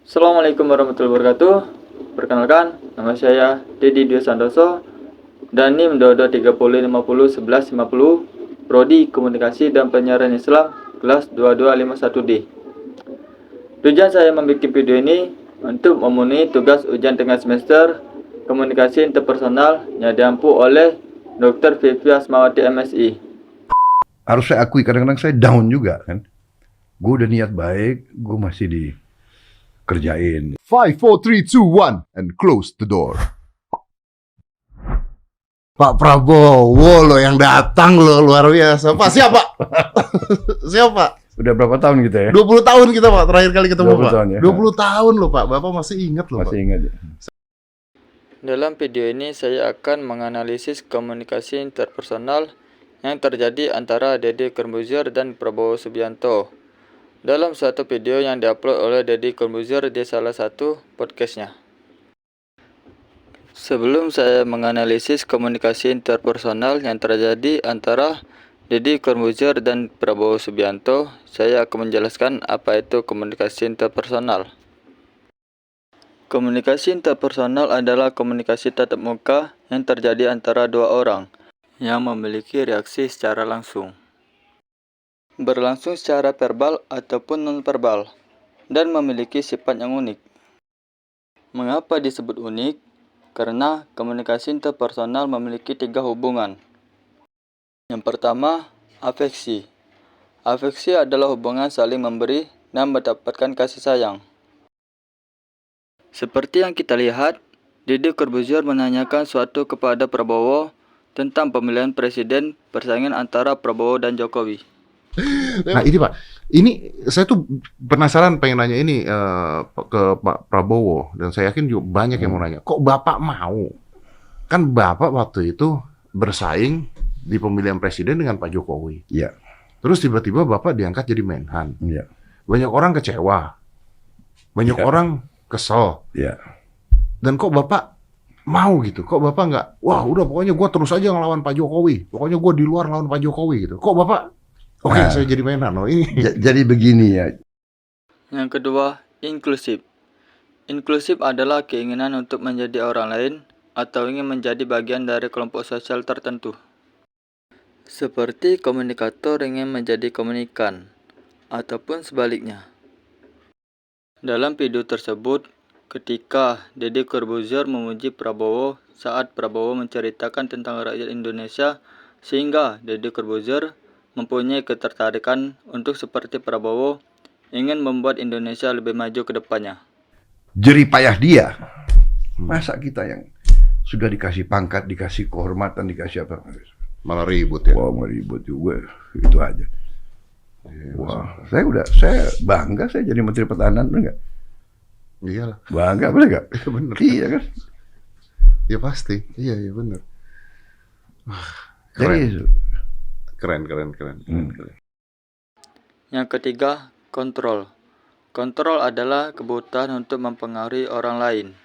Assalamualaikum warahmatullahi wabarakatuh. Perkenalkan, nama saya Dedi Dwi Santoso dan NIM 2230501150 Prodi Komunikasi dan Penyiaran Islam kelas 2251D. Tujuan saya membuat video ini untuk memenuhi tugas ujian tengah semester Komunikasi Interpersonal yang diampu oleh Dr. Vivi Asmawati MSI. Harus saya akui kadang-kadang saya down juga kan. Gue udah niat baik, gue masih dikerjain. 5, 4, 3, 2, 1, and close the door. Pak Prabowo lo yang datang lo, luar biasa. Pak, siapa? Siapa? Udah berapa tahun kita ya? 20 tahun kita Pak, terakhir kali ketemu 20 Pak. tahun ya? 20 tahun lo Pak, Bapak masih ingat lo Pak. Masih ingat ya? Dalam video ini saya akan menganalisis komunikasi interpersonal yang terjadi antara Deddy Corbuzier dan Prabowo Subianto dalam suatu video yang diupload oleh Deddy Corbuzier di salah satu podcastnya. Sebelum saya menganalisis komunikasi interpersonal yang terjadi antara Deddy Corbuzier dan Prabowo Subianto, saya akan menjelaskan apa itu komunikasi interpersonal. Komunikasi interpersonal adalah komunikasi tatap muka yang terjadi antara dua orang yang memiliki reaksi secara langsung, berlangsung secara verbal ataupun non-verbal, dan memiliki sifat yang unik. Mengapa disebut unik? Karena komunikasi interpersonal memiliki 3 hubungan. Yang pertama, afeksi. Afeksi adalah hubungan saling memberi dan mendapatkan kasih sayang. Seperti yang kita lihat, Deddy Corbuzier menanyakan suatu kepada Prabowo tentang pemilihan presiden persaingan antara Prabowo dan Jokowi. Nah ini Pak, ini saya tuh penasaran pengen nanya ini ke Pak Prabowo, dan saya yakin juga banyak yang mau nanya. Kok Bapak mau? Kan Bapak waktu itu bersaing di pemilihan presiden dengan Pak Jokowi. Iya. Terus tiba-tiba Bapak diangkat jadi Menhan. Iya. Banyak orang kecewa. Banyak orang kesel. Iya. Dan kok Bapak mau gitu? Kok Bapak nggak, wah udah pokoknya gue terus aja ngelawan Pak Jokowi. Pokoknya gue di luar lawan Pak Jokowi gitu. Kok Bapak, oke, saya jadi Menhan loh ini. Jadi begini ya. Yang kedua, inklusif. Inklusif adalah keinginan untuk menjadi orang lain atau ingin menjadi bagian dari kelompok sosial tertentu. Seperti komunikator ingin menjadi komunikan, ataupun sebaliknya. Dalam video tersebut, ketika Deddy Corbuzier memuji Prabowo saat Prabowo menceritakan tentang rakyat Indonesia, sehingga Deddy Corbuzier mempunyai ketertarikan untuk seperti Prabowo ingin membuat Indonesia lebih maju ke depannya. Jerih payah dia. Masa kita yang sudah dikasih pangkat, dikasih kehormatan, dikasih apa? Malah ribut ya. Wah, mau ribut juga. Itu aja. Wah, saya bangga saya jadi Menteri Pertahanan, benar nggak? Iyalah. Bangga, benar nggak? Iya bener. Iya kan? Ya pasti. Iya bener. Jadi, Keren. Yang ketiga, kontrol. Kontrol adalah kebutuhan untuk mempengaruhi orang lain.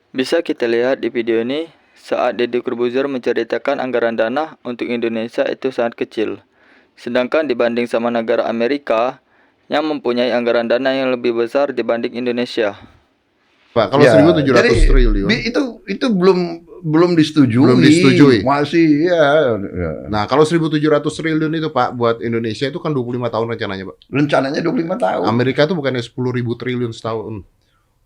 Bisa kita lihat di video ini, saat Deddy Corbuzier menceritakan anggaran dana untuk Indonesia itu sangat kecil. Sedangkan dibanding sama negara Amerika yang mempunyai anggaran dana yang lebih besar dibanding Indonesia. Pak, kalau ya, 1.700 jadi, triliun. Itu belum disetujui. Belum disetujui. Masih ya. Nah, kalau 1.700 triliun itu Pak buat Indonesia itu kan 25 tahun rencananya, Pak. Rencananya 25 tahun. Amerika itu bukannya 10.000 triliun setahun.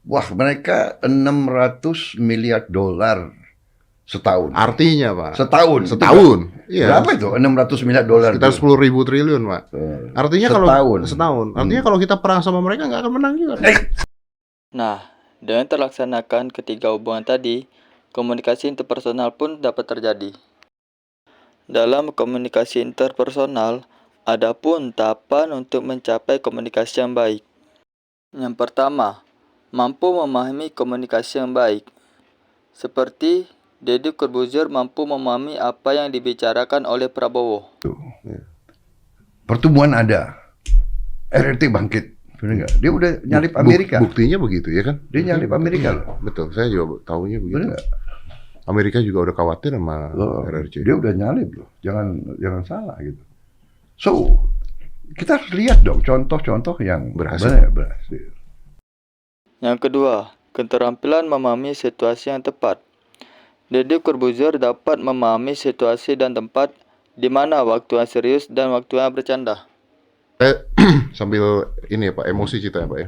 Wah, mereka 600 miliar dolar setahun. Artinya, Pak. Setahun. Iya. Berapa itu? 600 miliar dolar. Sekitar 10.000 triliun, Pak. Artinya setahun. Artinya kalau kita perang sama mereka nggak akan menang juga. Nah, dengan terlaksanakan ketiga hubungan tadi, komunikasi interpersonal pun dapat terjadi. Dalam komunikasi interpersonal, ada pun tahapan untuk mencapai komunikasi yang baik. Yang pertama, mampu memahami komunikasi yang baik. Seperti Deddy Corbuzier mampu memahami apa yang dibicarakan oleh Prabowo. Pertumbuhan ada. RRT bangkit. Benar nggak? Dia udah nyalip Amerika. Buktinya begitu ya kan? Dia nyalip Amerika loh. Betul, saya juga tahunya begitu. Benar nggak? Amerika juga udah khawatir sama RRC. Dia udah nyalip loh. Jangan salah gitu. So, kita lihat dong contoh-contoh yang berhasil. Berhasil. Yang kedua, keterampilan memahami situasi yang tepat. Deddy Corbuzier dapat memahami situasi dan tempat di mana waktu yang serius dan waktu yang bercanda. Sambil ini ya Pak, emosi cerita ya Pak ya.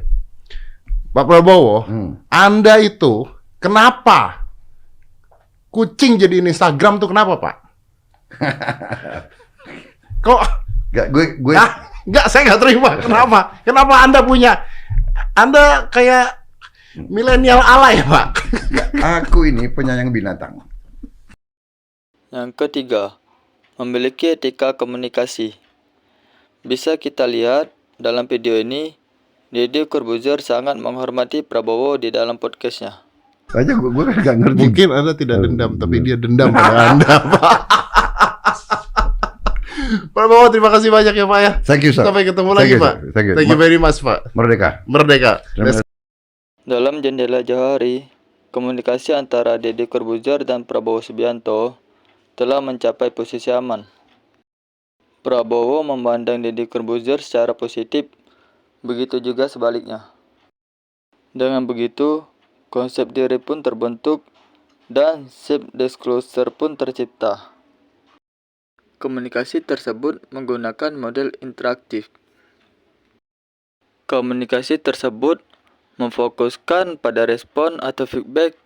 Pak Prabowo, Anda itu kenapa kucing jadi Instagram tuh kenapa Pak? Kok? Nggak, saya nggak terima. Kenapa? Kenapa Anda punya? Anda kayak milenial alay Pak. Aku ini penyayang binatang. Yang ketiga, memiliki etika komunikasi. Bisa kita lihat dalam video ini, Deddy Corbuzier sangat menghormati Prabowo di dalam podcastnya. Aja gue kan gak ngerti. Mungkin Anda tidak dendam, tapi dia dendam pada Anda Pak. Prabowo, terima kasih banyak ya Pak ya. Thank you, sir. Sampai ketemu lagi Pak. Thank you. Thank you very much Pak. Merdeka. Merdeka. Dalam jendela jauh hari, komunikasi antara Deddy Corbuzier dan Prabowo Subianto telah mencapai posisi aman. Prabowo memandang Deddy Corbuzier secara positif, begitu juga sebaliknya. Dengan begitu, konsep diri pun terbentuk dan self-disclosure pun tercipta. Komunikasi tersebut menggunakan model interaktif. Komunikasi tersebut memfokuskan pada respon atau feedback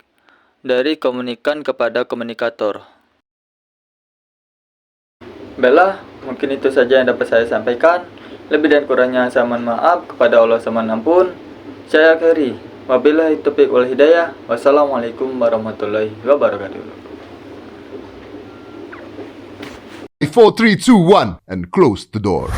dari komunikan kepada komunikator. Baiklah, mungkin itu saja yang dapat saya sampaikan. Lebih dan kurangnya saya mohon maaf kepada Allah Subhanahu. Saya akhiri. Wabillahi taufiq wal hidayah. Wassalamualaikum warahmatullahi wabarakatuh. 4, 3, 2, 1 and close the door.